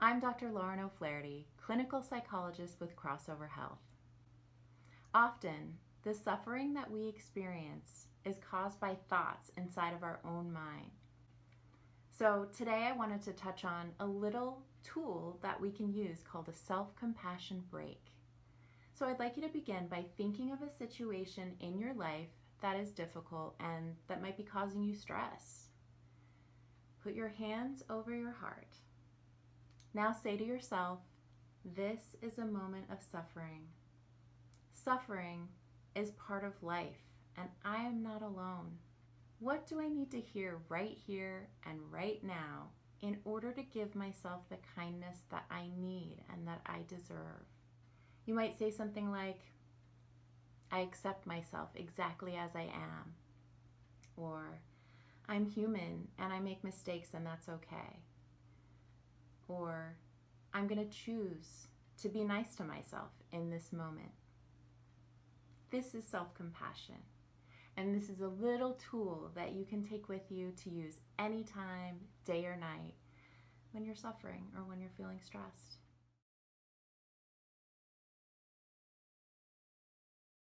I'm Dr. Lauren O'Flaherty, clinical psychologist with Crossover Health. Often, the suffering that we experience is caused by thoughts inside of our own mind. So today I wanted to touch on a little tool that we can use called a self-compassion break. So I'd like you to begin by thinking of a situation in your life that is difficult and that might be causing you stress. Put your hands over your heart. Now say to yourself, this is a moment of suffering. Suffering is part of life, and I am not alone. What do I need to hear right here and right now in order to give myself the kindness that I need and that I deserve? You might say something like, I accept myself exactly as I am. Or, I'm human and I make mistakes and that's okay. Or, I'm going to choose to be nice to myself in this moment. This is self-compassion. And this is a little tool that you can take with you to use anytime, day or night, when you're suffering or when you're feeling stressed.